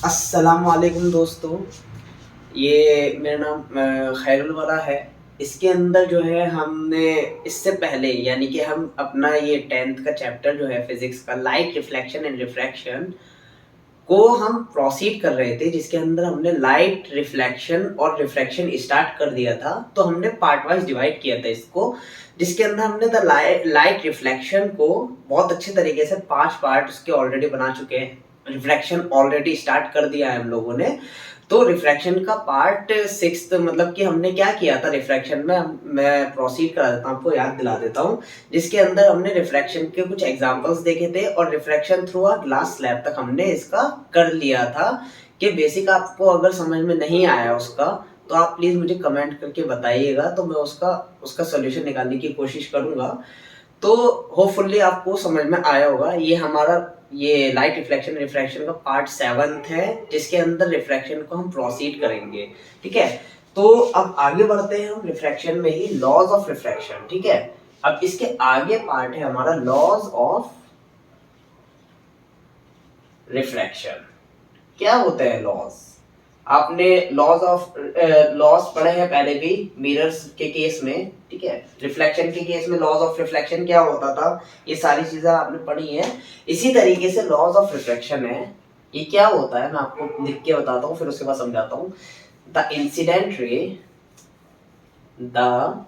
अस्सलाम वालेकुम दोस्तों। ये मेरा नाम खैरुल वरा है। इसके अंदर जो है हमने इससे पहले यानी कि हम अपना ये 10th का चैप्टर जो है फिजिक्स का लाइट रिफ्लेक्शन एंड रिफ्रैक्शन को हम प्रोसीड कर रहे थे, जिसके अंदर हमने लाइट रिफ्लेक्शन और रिफ्रैक्शन स्टार्ट कर दिया था। तो हमने पार्ट वाइज डिवाइड किया था इसको, जिसके अंदर हमने द लाइट रिफ्लेक्शन को बहुत अच्छे तरीके से 5 पार्ट उसके ऑलरेडी बना चुके हैं। रिफ्रैक्शन ऑलरेडी स्टार्ट कर दिया है हम लोगों ने। तो रिफ्रैक्शन का पार्ट 6 मतलब कि हमने क्या किया था रिफ्रैक्शन में, मैं प्रोसीड करा देता हूँ, आपको याद दिला देता हूँ। जिसके अंदर हमने रिफ्रैक्शन के कुछ एग्जांपल्स देखे थे और refraction through a glass slab तक हमने इसका कर लिया था। कि बेसिक आपको अगर समझ में नहीं आया उसका, तो आप प्लीज मुझे कमेंट करके बताइएगा, तो मैं उसका उसका सोल्यूशन निकालने की कोशिश करूंगा। तो होपफुली आपको समझ में आया होगा। ये हमारा ये लाइट रिफ्लेक्शन रिफ्रैक्शन का पार्ट 7 है, जिसके अंदर रिफ्रैक्शन को हम प्रोसीड करेंगे। ठीक है, तो अब आगे बढ़ते हैं हम रिफ्रैक्शन में ही, लॉज ऑफ रिफ्रैक्शन। ठीक है, अब इसके आगे पार्ट है हमारा लॉज ऑफ रिफ्रैक्शन। क्या होते हैं लॉज? आपने लॉज पढ़े हैं पहले भी मिरर्स के केस में। ठीक है, रिफ्लेक्शन के केस में लॉज ऑफ रिफ्लेक्शन क्या होता था, ये सारी चीजें आपने पढ़ी हैं। इसी तरीके से लॉज ऑफ रिफ्लेक्शन है, ये क्या होता है मैं आपको लिख के बताता हूँ, फिर उसके बाद समझाता हूँ। The incident ray, the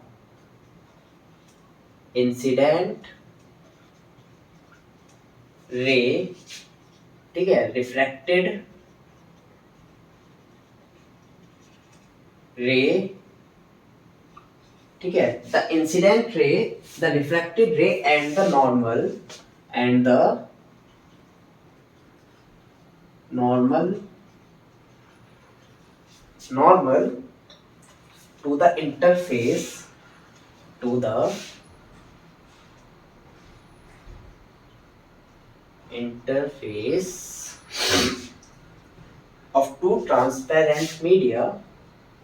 incident ray, ठीक है, रिफ्लेक्टेड रे, ठीक है, the incident ray, the reflected ray and the normal normal to the interface to the interface of two transparent media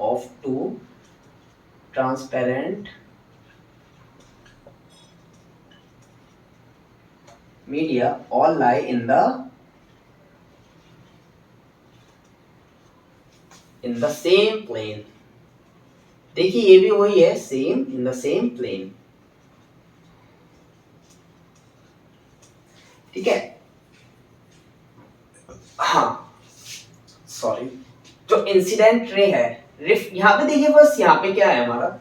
of two transparent media all lie in the same plane। देखिए ये भी वही है, same in the same plane. ठीक है, हाँ sorry, जो incident ray है, यहाँ पे देखिए, बस यहाँ पे क्या है हमारा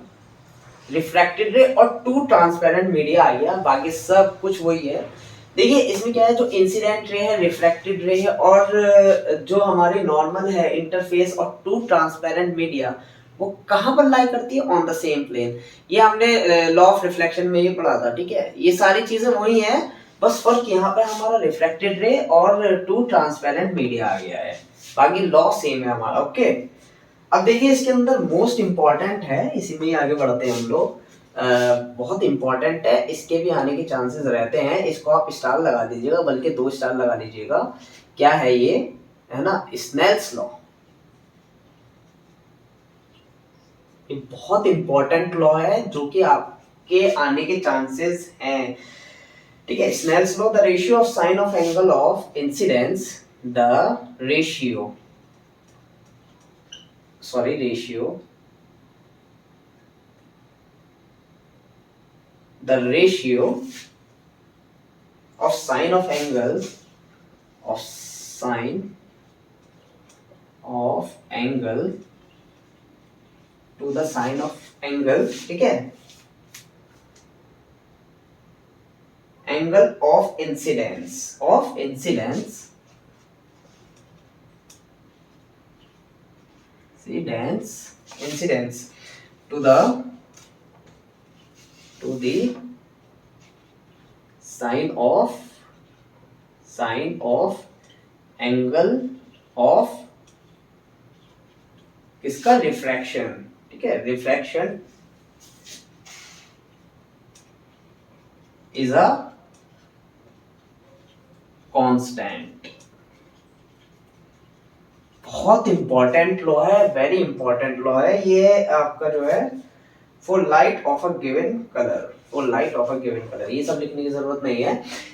रिफ्रैक्टेड रे और टू ट्रांसपेरेंट मीडिया आ गया, बाकी सब कुछ वही है। देखिए इसमें क्या है, जो इंसिडेंट रे है, रिफ्रैक्टेड रे है, और जो हमारी नॉर्मल है इंटरफेस और टू ट्रांसपेरेंट मीडिया, वो कहाँ पर लाई करती है, ऑन द सेम प्लेन। ये हमने लॉ ऑफ रिफ्लेक्शन में ये पढ़ा था। ठीक है, ये सारी चीजें वही हैं, बस फर्क यहाँ पे हमारा रिफ्रैक्टेड रे और टू ट्रांसपेरेंट मीडिया आ गया है, बाकी लॉ सेम है हमारा। ओके, अब देखिए इसके अंदर मोस्ट इंपॉर्टेंट है, इसी में ही आगे बढ़ते हैं हम लोग। बहुत इंपॉर्टेंट है, इसके भी आने के चांसेस रहते हैं। इसको आप स्टार लगा दीजिएगा, बल्कि 2 स्टार लगा दीजिएगा। क्या है ये, है ना, स्नेल्स लॉ। ये बहुत इंपॉर्टेंट लॉ है जो कि आपके आने के चांसेस हैं। ठीक है, Snell's law, the ratio of sine of angle of incidence, the ratio ratio, the ratio of sine of angle to the sine of angle, ठीक है, angle of incidence to the sine of angle of किसका, refraction. ठीक है, refraction is a constant. बहुत important law है, very important law है ये आपका जो है, for light of a given colour. और light of a given colour, ये सब लिखने की जरूरत नहीं है।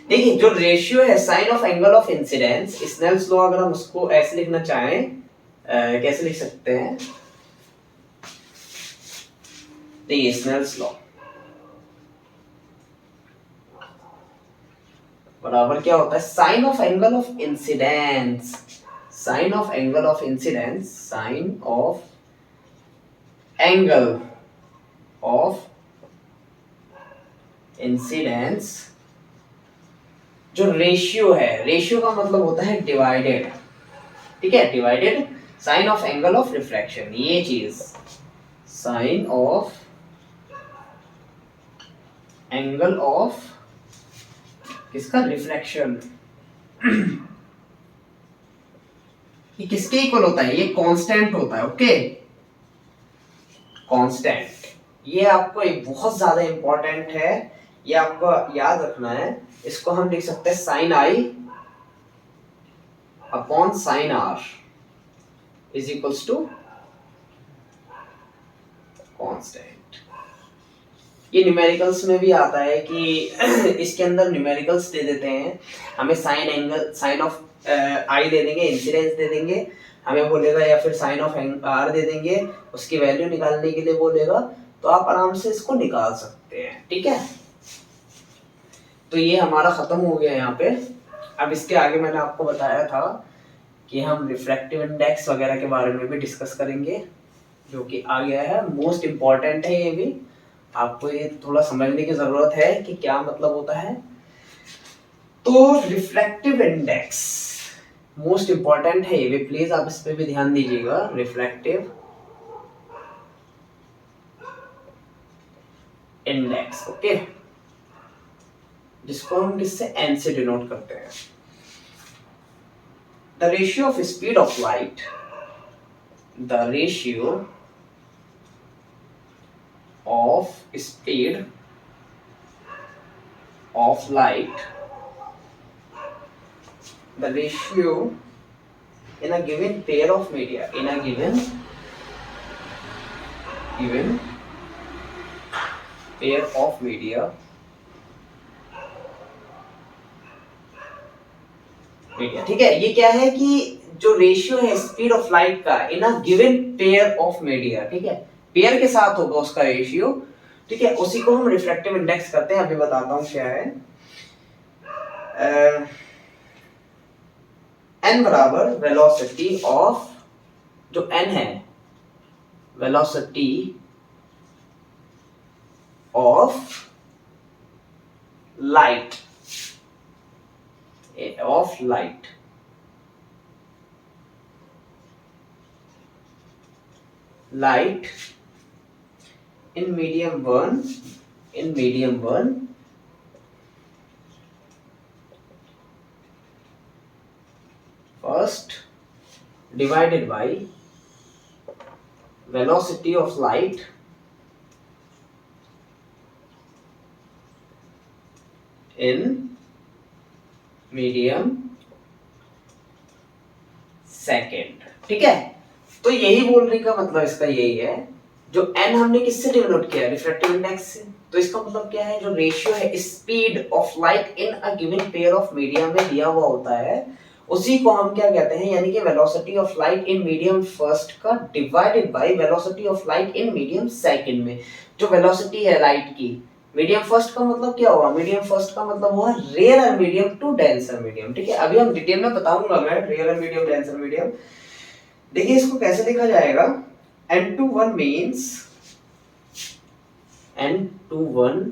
देखिए जो रेशियो है sine of angle of incidence, Snell's law अगर हम उसको ऐसे लिखना चाहें, कैसे लिख सकते हैं, देखिए स्नेल्स लॉ बराबर क्या होता है, sine of angle of incidence, sine of angle of incidence, sine of angle of incidence, जो रेशियो है, रेशियो का मतलब होता है डिवाइडेड, ठीक है, divided sine of angle of refraction, ये चीज साइन ऑफ एंगल ऑफ किसका, रिफ्रैक्शन, ये किसके इक्वल होता है, ये कांस्टेंट होता है, ओके, कांस्टेंट, ये आपको एक बहुत ज्यादा इंपॉर्टेंट है, ये आपको याद रखना है, इसको हम लिख सकते हैं sine I upon sine R is equals to constant. ये न्यूमेरिकल्स में भी आता है कि इसके अंदर न्यूमेरिकल्स दे देते हैं, हमें साइन एंगल, साइन ऑफ आई दे देंगे, इंसिडेंस दे देंगे, हमें बोलेगा, या फिर साइन ऑफ आर दे देंगे, उसकी वैल्यू निकालने के लिए बोलेगा, तो आप आराम से इसको निकाल सकते हैं, ठीक है। तो ये हमारा खत्म हो गया यहाँ पे। अब इसके आगे मैंने आपको बताया था कि हम रिफ्रैक्टिव इंडेक्स वगैरह के बारे में भी डिस्कस करेंगे, जो कि आ गया है, मोस्ट इम्पॉर्टेंट है ये भी, आपको ये थोड़ा समझने की जरूरत है कि क्या मतलब होता है। तो रिफ्रैक्टिव इंडेक्स मोस्ट इंपॉर्टेंट है ये भी, प्लीज आप इस पे भी ध्यान दीजिएगा, रिफ्रैक्टिव इंडेक्स, ओके, जिसको हम किससे, एन से डिनोट करते हैं। The ratio of speed of light, the ratio of speed of light, the ratio in a given pair of media, in a given pair of media, ठीक है। ये क्या है कि जो रेशियो है स्पीड ऑफ लाइट का in a given pair of media, ठीक है, पेयर के साथ होगा उसका रेशियो, ठीक है, उसी को हम रिफ्रैक्टिव इंडेक्स करते हैं। अभी बताता हूं क्या है। एन बराबर वेलोसिटी ऑफ, जो एन है velocity of light, light in medium 1 first divided by velocity of light in medium second, ठीक है। तो यही बोलने का मतलब इसका यही है, जो n हमने किससे डिनोट किया, रिफ्रैक्टिव इंडेक्स से, तो इसका मतलब क्या है, जो रेशियो है speed of light in a given pair of medium में दिया हुआ होता है, उसी को हम क्या कहते हैं, यानी कि velocity of light in medium first का divided by velocity of light in medium second में। जो वेलोसिटी है लाइट की मीडियम फर्स्ट का मतलब क्या हुआ, मीडियम फर्स्ट का मतलब हुआ rare medium to denser medium, ठीक है। अभी हम डिटेल में बताऊंगा मैं रेयर मीडियम डेंसर मीडियम। देखिए इसको कैसे लिखा जाएगा, n21 means n21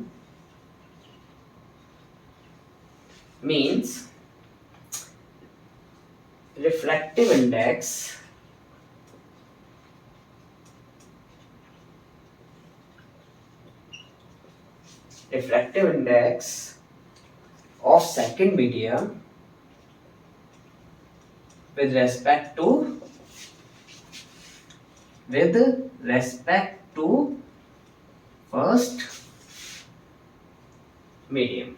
means refractive index of second medium with respect to first medium।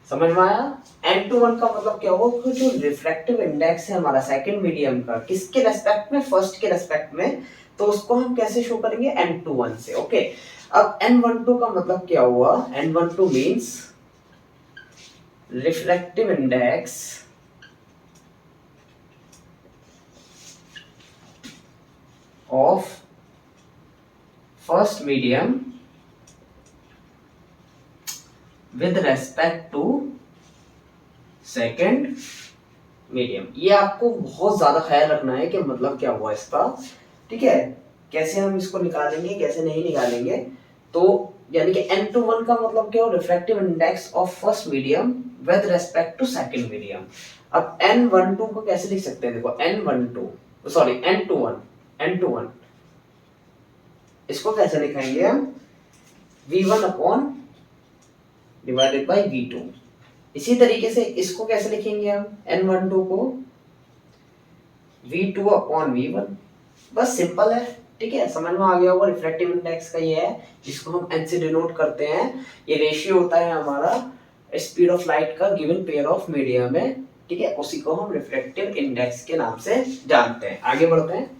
समझ में आया। n21 का मतलब क्या होगा, जो रिफ्रैक्टिव इंडेक्स है हमारा सेकंड मीडियम का, किसके रेस्पेक्ट में, फर्स्ट के रेस्पेक्ट में, तो उसको हम कैसे शो करेंगे, n21 से, ओके। अब N12 का मतलब क्या हुआ? N12 means refractive index of first medium with respect to second medium. ये आपको बहुत ज्यादा ख्याल रखना है कि मतलब क्या हुआ इसका, ठीक है। कैसे हम इसको निकालेंगे, कैसे नहीं निकालेंगे। तो यानी कि N21 का मतलब क्या हो? Refractive index of first medium with respect to second medium. अब N12 को कैसे लिख सकते हैं? देखो N12 सॉरी N21 इसको कैसे लिखेंगे हम? V1 upon divided by V2। इसी तरीके से इसको कैसे लिखेंगे हम? N12 को V2 अपॉन V1। बस सिंपल है, ठीक है। समझ में आ गया होगा। रिफ्रैक्टिव इंडेक्स का ये है, जिसको हम N से डिनोट करते हैं। ये रेशियो होता है हमारा स्पीड ऑफ लाइट का गिवन पेयर ऑफ मीडियम में, ठीक है। उसी को हम रिफ्रैक्टिव इंडेक्स के नाम से जानते हैं। आगे बढ़ते हैं।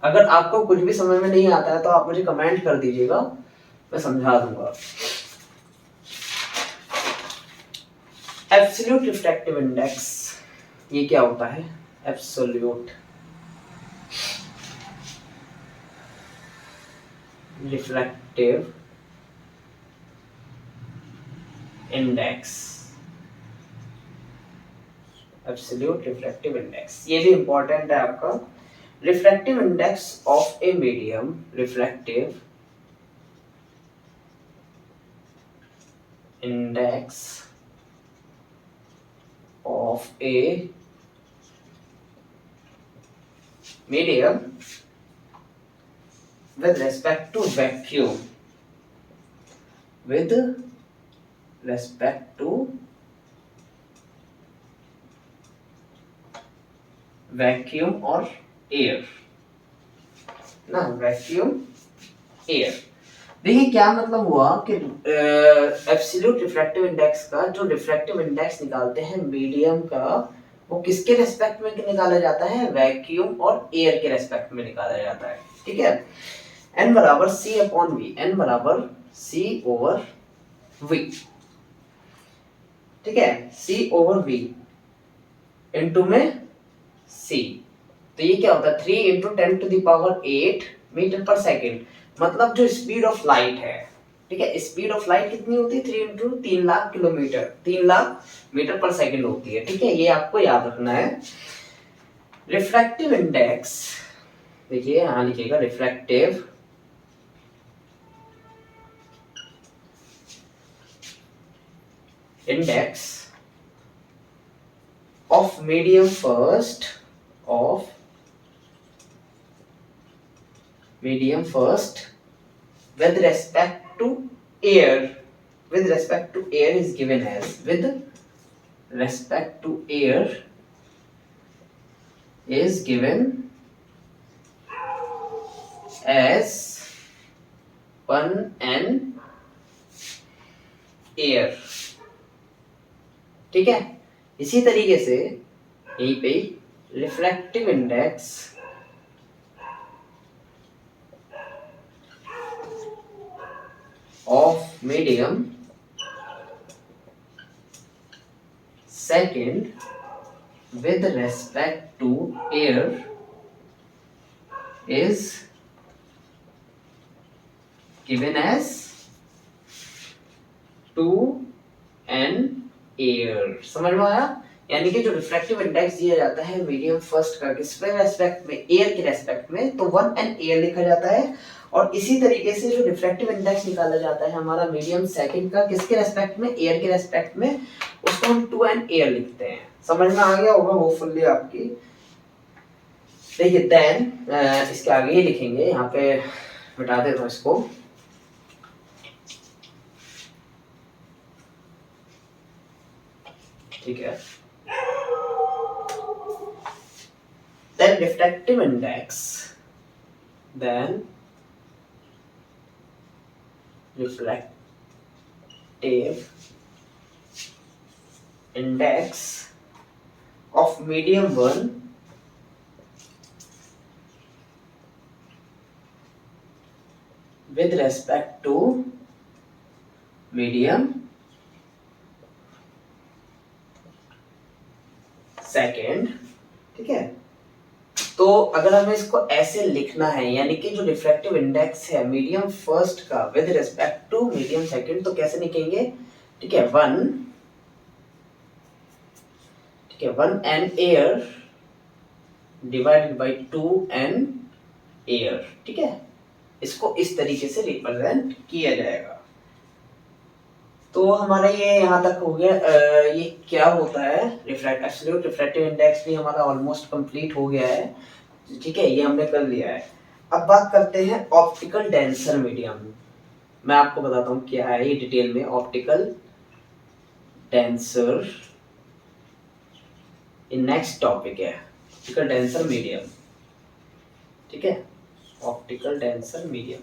अगर आपको कुछ भी समझ में नहीं आता है तो आप मुझे कमेंट कर दीजिएगा, मैं समझा दूंगा। एब्सोल्यूट रिफ्रैक्टिव इंडेक्स, ये क्या होता है? Absolute refractive index, absolute refractive index, ये भी इंपॉर्टेंट है आपका। Refractive index of a medium, refractive index of a medium with respect to vacuum, with respect to vacuum or air ना, वैक्यूम एयर। देखिए क्या मतलब हुआ कि एब्सोल्यूट रिफ्रैक्टिव इंडेक्स का जो रिफ्रैक्टिव इंडेक्स निकालते हैं मीडियम का, वो किसके रेस्पेक्ट में निकाला जाता है? वैक्यूम और एयर के रेस्पेक्ट में निकाला जाता है, ठीक है। n बराबर c अपॉन वी, n बराबर c ओवर v, ठीक है। c ओवर v इनटू में c, तो ये क्या होता है? 3 into 10 to the power 8 metre पर सेकेंड। मतलब जो स्पीड ऑफ लाइट है, ठीक है, स्पीड ऑफ लाइट कितनी होती है? 3 into 3 lakh kilometre, 3 lakh metre पर सेकेंड होती है, ठीक है। ये आपको याद रखना है। रिफ्रैक्टिव इंडेक्स, देखिए यहां लिखिएगा refractive index of medium first, of medium first with respect to air, with respect to air is given as, with respect to air is given as 1 n air, ठीक है। इसी तरीके से यहीं पे refractive index of medium second with respect to air is given as 2n air। समझ में आया? यानी कि जो रिफ्रैक्टिव इंडेक्स दिया जाता है मीडियम फर्स्ट का किसके रेस्पेक्ट में? एयर के रेस्पेक्ट में, तो 1n एयर लिखा जाता है। और इसी तरीके से जो रिफ्रैक्टिव इंडेक्स निकाला जाता है हमारा मीडियम सेकंड का किसके रेस्पेक्ट में? एयर के रेस्पेक्ट में, उसको हम 2n एयर लिखते हैं। समझ में आ गया होगा होपफुली आपकी। देखिए देन इसके आगे ही लिखेंगे, यहाँ पे मिटा देता हूँ इसको। ठीक है, then refractive index, then refractive index of medium 1 with respect to medium second. ठीक है, तो अगर हमें इसको ऐसे लिखना है, यानी कि जो रिफ्रैक्टिव इंडेक्स है मीडियम फर्स्ट का with respect to medium second, तो कैसे लिखेंगे? ठीक है, 1, ठीक है, 1 n air divided by 2 n air. ठीक है, इसको इस तरीके से रिप्रेजेंट किया जाएगा। तो हमारा ये यहाँ तक हो गया। ये क्या होता है एब्सोल्यूट रिफ्रैक्टिव इंडेक्स भी हमारा ऑलमोस्ट कंप्लीट हो गया है। ठीक है, ये हमने कर लिया है। अब बात करते हैं ऑप्टिकल डेंसर मीडियम। मैं आपको बताता हूँ क्या है ये डिटेल में। ऑप्टिकल डेंसर नेक्स्ट टॉपिक है, ऑप्टिकल डेंसर मीडियम। ठीक है, optical denser medium.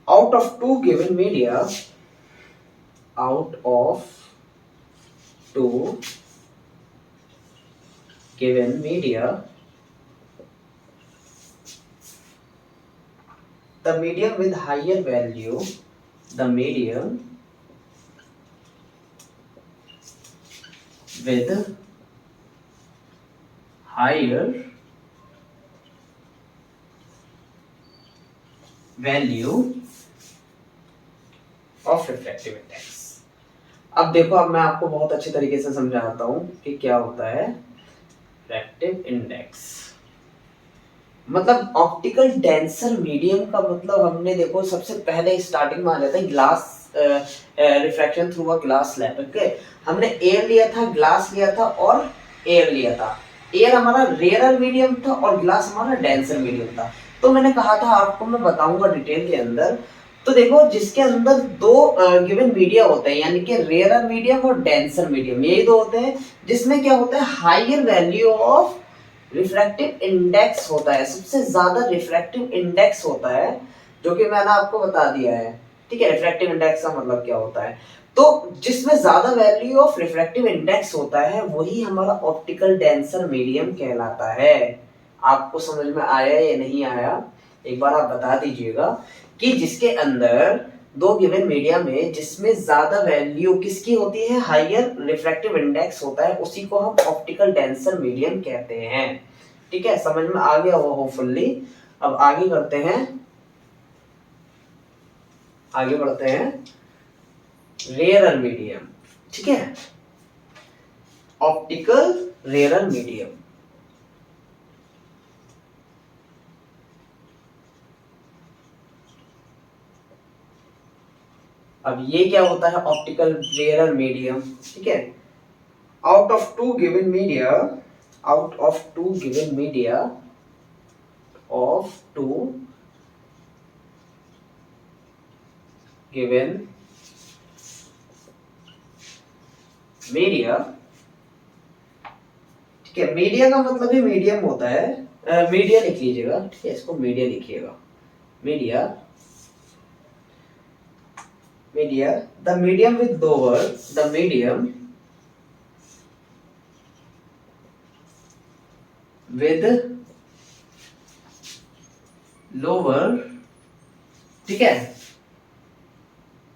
Out of two given media, out of two given media, the medium with higher value, the medium with higher value of refractive index। अब देखो, अब मैं आपको बहुत अच्छे तरीके से समझाता हूं कि क्या होता है रिफ्रैक्टिव इंडेक्स। मतलब ऑप्टिकल डेंसर मीडियम का मतलब हमने देखो सबसे पहले स्टार्टिंग में आ जाता है glass refraction through a glass slab. Okay, हमने एयर लिया था, ग्लास लिया था और एयर लिया था। एयर हमारा रेयर मीडियम था और ग्लास हमारा डेंसर मीडियम था। तो मैंने कहा था आपको मैं बताऊंगा डिटेल के अंदर। तो देखो, जिसके अंदर दो गिवन मीडिया होते हैं, यानी कि रेयर मीडियम और डेंसर मीडियम, यही दो होते हैं, जिसमें क्या होता है higher value of refractive index होता है। सबसे ज्यादा रिफ्रैक्टिव इंडेक्स होता है, जो कि मैंने आपको बता दिया है। ठीक है, रिफ्रैक्टिव इंडेक्स का मतलब क्या होता है? तो जिसमें ज्यादा वैल्यू ऑफ रिफ्रैक्टिव इंडेक्स होता है वही हमारा ऑप्टिकल डेंसर मीडियम कहलाता है। आपको समझ में आया या नहीं आया, एक बार आप बता दीजिएगा। कि जिसके अंदर दो गिवन मीडिया में जिसमें ज्यादा वैल्यू किसकी होती है, हायर रिफ्रैक्टिव इंडेक्स होता है, उसी को हम ऑप्टिकल डेंसर मीडियम कहते हैं। ठीक है, समझ में आ गया वो होपफुली। अब आगे करते हैं, आगे बढ़ते हैं रेयर मीडियम। ठीक है, ऑप्टिकल रेयर मीडियम। अब ये क्या होता है ऑप्टिकल रेयर मीडियम? ठीक है, out of two given media, out of two given media of two given media. ठीक है, मीडिया का मतलब ही मीडियम होता है। मीडिया लिख लीजिएगा। ठीक है, इसको मीडिया लिखिएगा। Media, media, the medium with lower, the medium with lower, ठीक है,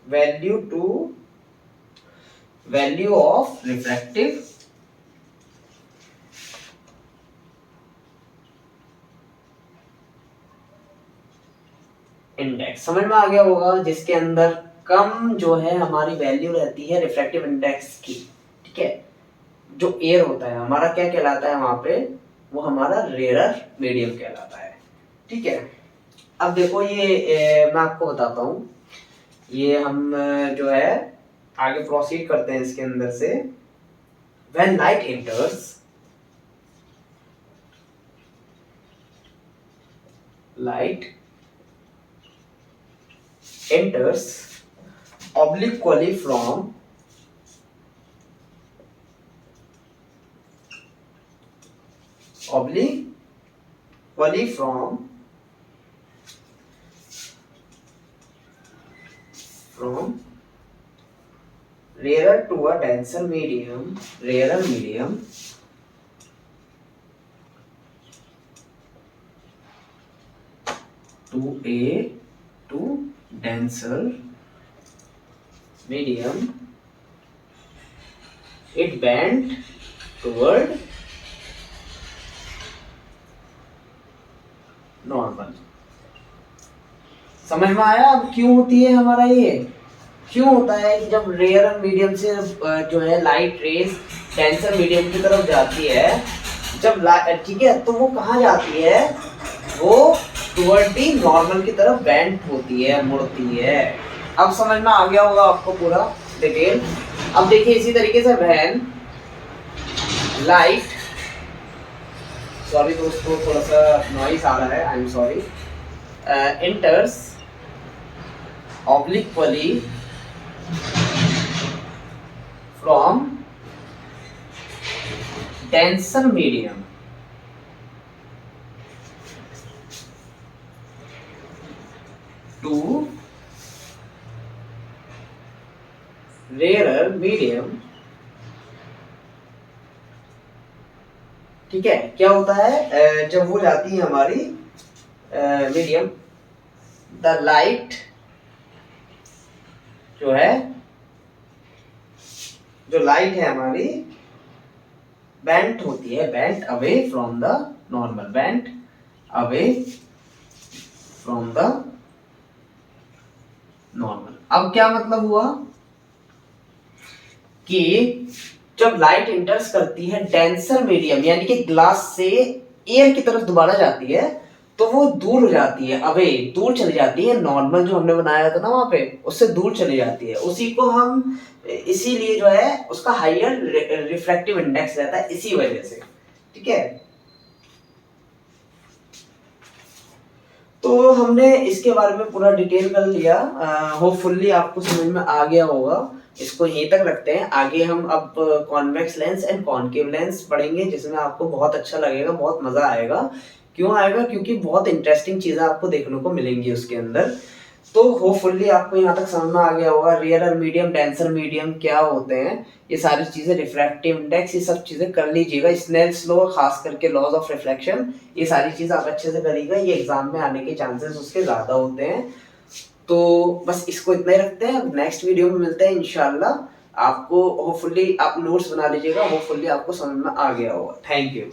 value to value of refractive index. समझ में आ गया होगा, जिसके अंदर कम जो है हमारी वैल्यू रहती है रिफ्रैक्टिव इंडेक्स की। ठीक है, जो एयर होता है हमारा क्या कहलाता है वहां पे, वो हमारा रेयर मीडियम कहलाता है। ठीक है, अब देखो ये मैं आपको बताता हूं, ये हम जो है आगे प्रोसीड करते हैं इसके अंदर से। When light enters, light enters obliquely from rarer to a denser medium, rarer medium to denser medium, it bent toward normal. समझ में आया अब क्यों होती है हमारा ये, क्यों होता है कि जब रेयर और मीडियम से जो है लाइट रेस डेंसर मीडियम की तरफ जाती है, जब ठीक है, तो वो कहाँ जाती है, वो टुवर्ड दी नॉर्मल की तरफ बेंट होती है, मुड़ती है। अब समझ में आ गया होगा आपको पूरा डिटेल। अब देखिए इसी तरीके से व्हेन लाइट, सॉरी दोस्तों थोड़ा सा नॉइस आ रहा है, I am sorry, enters obliquely from denser medium to rarer medium, ठीक है, क्या होता है जब वो जाती है हमारी मीडियम, द लाइट जो है, जो लाइट है हमारी बेंट होती है, bent away from the normal, bent away from the normal. अब क्या मतलब हुआ कि जब लाइट इंटर्स करती है डेंसर मीडियम यानी कि ग्लास से एयर की तरफ दोबारा जाती है, तो वो दूर हो जाती है, अवे दूर चली जाती है, नॉर्मल जो हमने बनाया था ना वहां पे, उससे दूर चली जाती है। उसी को हम इसीलिए जो है उसका हायर रिफ्रैक्टिव इंडेक्स रहता है, इसी वजह से, ठीक है। तो हमने इसके बारे में पूरा डिटेल कर लिया, होपफुली आपको समझ में आ गया होगा। इसको यहीं तक रखते हैं, आगे हम अब convex lens and concave lens पढ़ेंगे, जिसमें आपको बहुत अच्छा लगेगा, बहुत मजा आएगा। क्यों आएगा? क्योंकि बहुत इंटरेस्टिंग चीजें आपको देखने को मिलेंगी उसके अंदर। तो होपफुली आपको यहाँ तक समझ में आ गया होगा रियल और मीडियम, डेंसर मीडियम क्या होते हैं, ये सारी चीजें, रिफ्रैक्टिव इंडेक्स, ये सब चीजें कर लीजिएगा। स्नेल्स लॉ, खास करके लॉज ऑफ रिफ्लेक्शन, ये सारी चीजें आप अच्छे से करिएगा, ये एग्जाम में आने के चांसेस उसके ज्यादा होते हैं। तो बस इसको इतना ही रखते हैं, नेक्स्ट वीडियो में मिलते हैं इंशाल्लाह। आपको होपफुली आप नोट्स बना लीजिएगा, होपफुली आपको समझ में आ गया होगा। Thank you.